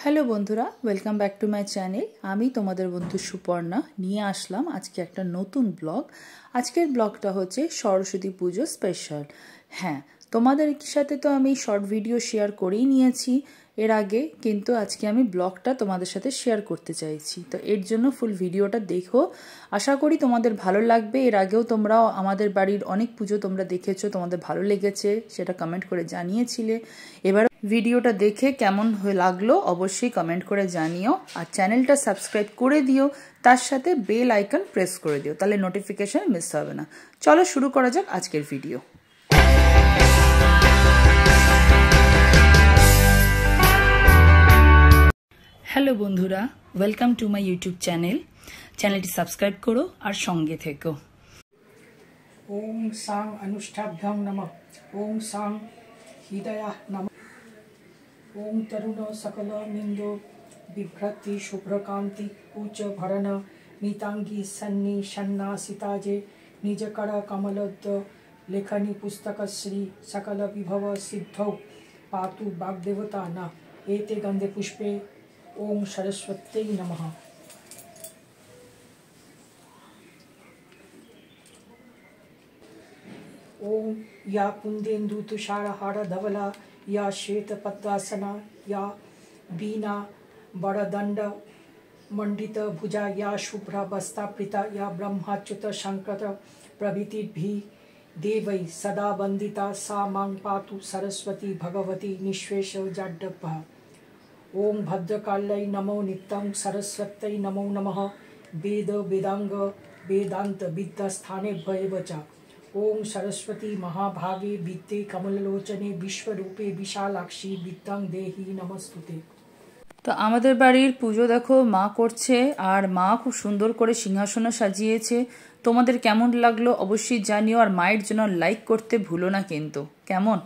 Hello বন্ধুরা, welcome back to my channel. আমি তোমাদের বন্ধু সুপর্ণা নিয়ে আসলাম আজকে একটা নতুন ব্লগ। আজকের ব্লগটা হচ্ছে সরস্বতী পুজো স্পেশাল। হ্যাঁ, তোমাদের সাথে তো আমি শর্ট ভিডিও শেয়ার করেই নিয়েছি এর আগে, কিন্তু আজকে আমি ব্লগটা তোমাদের সাথে শেয়ার করতে চাইছি। তো এর জন্য ফুল ভিডিওটা দেখো, আশা করি তোমাদের ভালো লাগবে। এর আগেও তোমরাও আমাদের বাড়ির অনেক পুজো তোমরা দেখেছো, তোমাদের ভালো লেগেছে সেটা কমেন্ট করে জানিয়েছিলে। এবার ভিডিওটা দেখে কেমন লাগলো অবশ্যই কমেন্ট করে জানিও, আর চ্যানেলটা সাবস্ক্রাইব করে দিও, তার সাথে বেল আইকন প্রেস করে দিও, তাহলে নোটিফিকেশন মিস হবে না। চলো শুরু করা যাক আজকের ভিডিও। হ্যালো বন্ধুরা, welcome to my YouTube channel. চ্যানেলটি সাবস্ক্রাইব করো আর সঙ্গে থেকো। ওম সাং অনুষ্ঠাভ্যাং নমঃ। ওম সাং হৃদয়াহ নমঃ। ওম তরুণ সকল নিন্দো বিভ্রতি শুভ্রকান্তি উচ্চ ভরণ নিতাঙ্গী সন্নি সন্নাসিতাজে নিজকর কমলোদ্য লেখনী পুস্তক শ্রী সকল বিভব সিদ্ধৌ পাতু বাগদেবতা ন এতে গন্ধে পুষ্পে। ওম সরস্বত্যৈ নমঃ। ओम या कुंदेन्दु तुषारहार धवला या श्वेत पद्मासना या बीना बड़दंड मंडित भुजा या शुभ्र वस्त्रावृता या ब्रह्माच्युत शंकर प्रभृतिभिः देवै सदा वंदिता सा मां पातु सरस्वती भगवती निःशेष जाड्डभः। ओम भद्रकाल्यै नमो नित्यं सरस्वत्यै नमो नमः। वेद वेदांग वेदांत विद्यास्थानेभ्यो एव च। ओम सरस्वती महाभागे विद्ये कमललोचने विश्वरूपे विशालाक्षी विद्यां देहि नमस्तुते। তো আমাদের বাড়ির পুজো দেখো মা করছে, আর মা খুব সুন্দর করে সিংহাসন সাজিয়েছে। তোমাদের কেমন লাগলো অবশ্যই জানিও, আর মায়ের জন্য লাইক করতে ভুলো না কিন্তু, কেমন?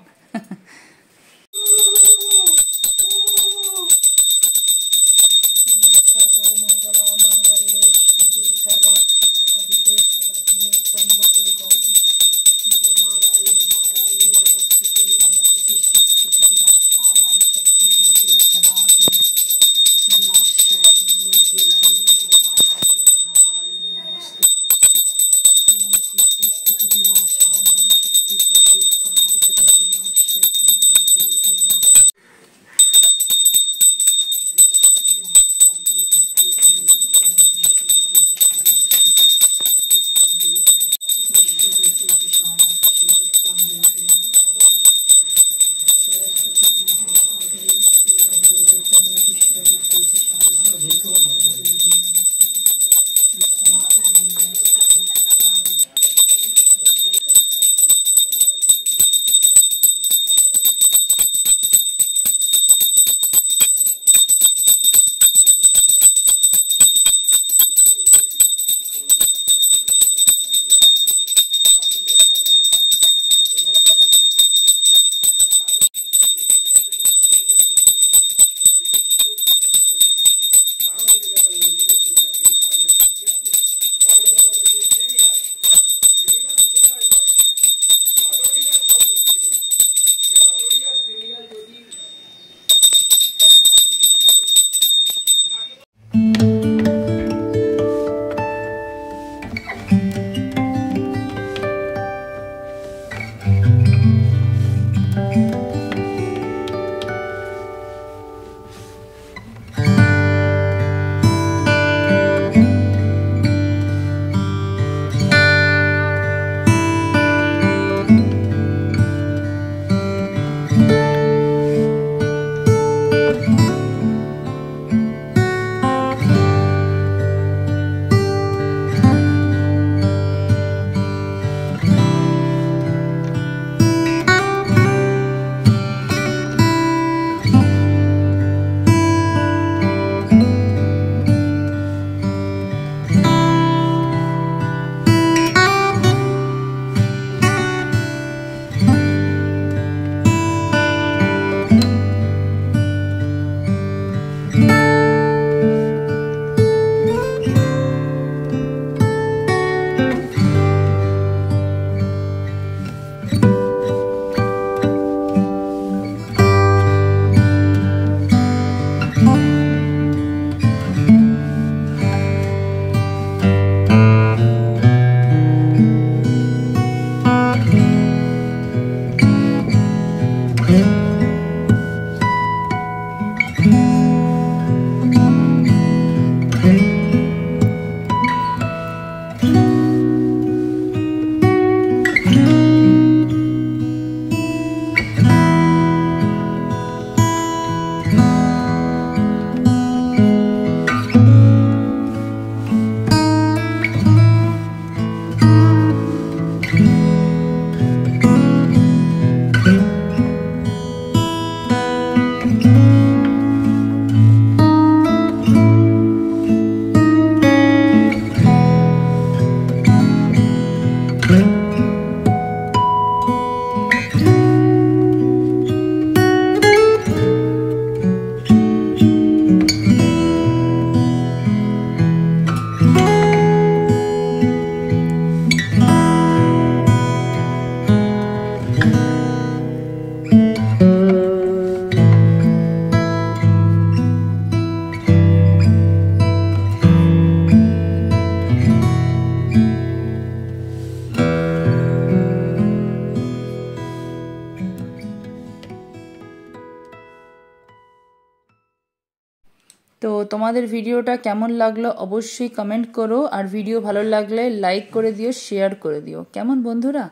তো তোমাদের ভিডিওটা কেমন লাগলো অবশ্যই কমেন্ট করো, আর ভিডিও ভালো লাগলে লাইক করে দিও, শেয়ার করে দিও। কেমন বন্ধুরা?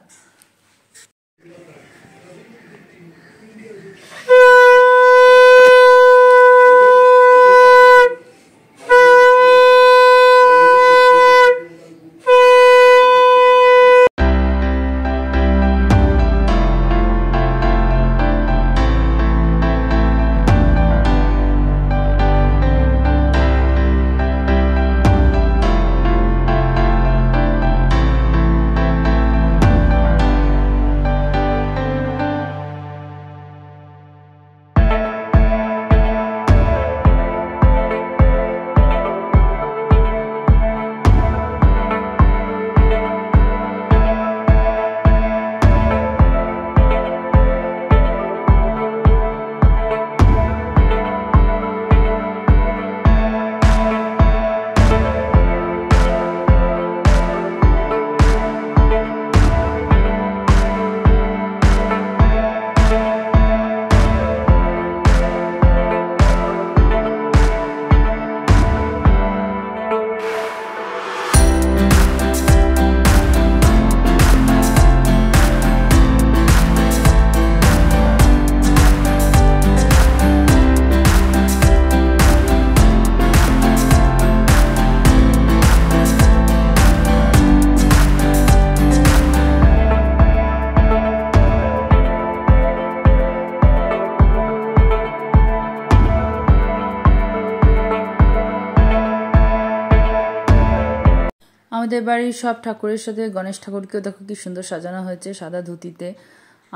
আমাদের বাড়ির সব ঠাকুরের সাথে গণেশ ঠাকুরকেও দেখো কি সুন্দর সাজানো হয়েছে সাদা ধুতিতে।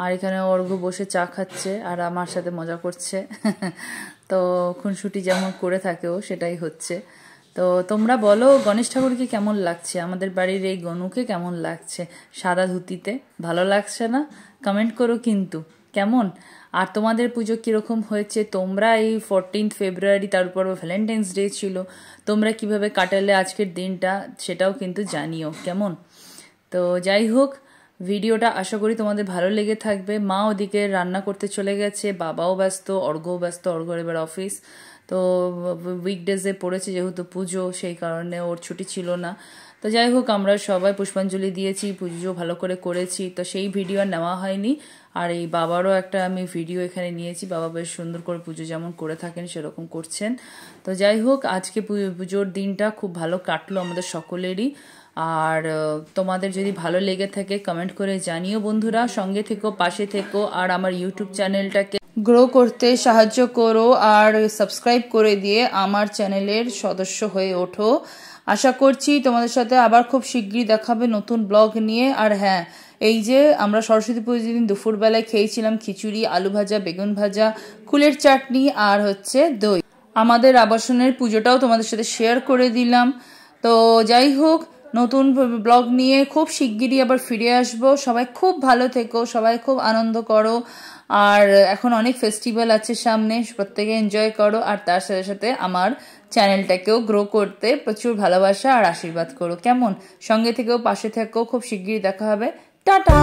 আর এখানে অর্ঘ্য বসে চা খাচ্ছে আর আমার সাথে মজা করছে। তো খুনসুটি যেমন করে থাকেও সেটাই হচ্ছে। তো তোমরা বলো গণেশ ঠাকুরকে কেমন লাগছে, আমাদের বাড়ির এই গনুকে কেমন লাগছে সাদা ধুতিতে? ভালো লাগছে না? কমেন্ট করো কিন্তু কেমন। আর তোমাদের পুজো কীরকম হয়েছে, তোমরা এই 14 ফেব্রুয়ারি তারপর ভ্যালেন্টাইন্স ডে ছিল, তোমরা কিভাবে কাটালে আজকের দিনটা সেটাও কিন্তু জানিও কেমন। তো যাই হোক, ভিডিওটা আশা করি তোমাদের ভালো লেগে থাকবে। মা ওদিকে রান্না করতে চলে গেছে, বাবাও ব্যস্ত, অর্ঘ্যও ব্যস্ত, অর্ঘ্যর এবার অফিস। তো উইকডেজে পড়েছে যেহেতু পুজো, সেই কারণে ওর ছুটি ছিল না। তো যাই হোক, আমরা সবাই পুষ্পাঞ্জলি দিয়েছি, পুজো ভালো করে করেছি। তো সেই ভিডিও আর নেওয়া হয়নি। আর এই বাবারও একটা আমি ভিডিও এখানে নিয়েছি, বাবা বেশ সুন্দর করে পুজো যেমন করে থাকেন সেরকম করছেন। তো যাই হোক, আজকে পুজোর দিনটা খুব ভালো কাটলো আমাদের সকলেরই। আর তোমাদের যদি ভালো লেগে থাকে কমেন্ট করে জানিও বন্ধুরা। সঙ্গে থেকো, পাশে থেকো, আর আমার ইউটিউব চ্যানেলটাকে গ্রো করতে সাহায্য করো, আর সাবস্ক্রাইব করে দিয়ে আমার চ্যানেলের সদস্য হয়ে ওঠো। আশা করছি তোমাদের সাথে আবার খুব শিগগিরই দেখাবে নতুন ব্লগ নিয়ে। আর হ্যাঁ, এই যে আমরা সরস্বতী পুজোর দিন দুপুরবেলায় খেয়েছিলাম খিচুড়ি, আলু ভাজা, বেগুন ভাজা, কুলের চাটনি আর হচ্ছে দই। আমাদের আবাসনের পুজোটাও তোমাদের সাথে শেয়ার করে দিলাম। তো যাই হোক, নতুন ব্লগ নিয়ে খুব শিগগিরই আবার ফিরে আসবো। সবাই খুব ভালো থেকো, সবাই খুব আনন্দ করো। আর এখন অনেক ফেস্টিভ্যাল আছে সামনে, প্রত্যেকে এনজয় করো। আর তার সাথে সাথে আমার চ্যানেলটাকেও গ্রো করতে প্রচুর ভালোবাসা আর আশীর্বাদ করো কেমন। সঙ্গে থেকেও, পাশে থেকেও। খুব শিগগিরই দেখা হবে। টাটা।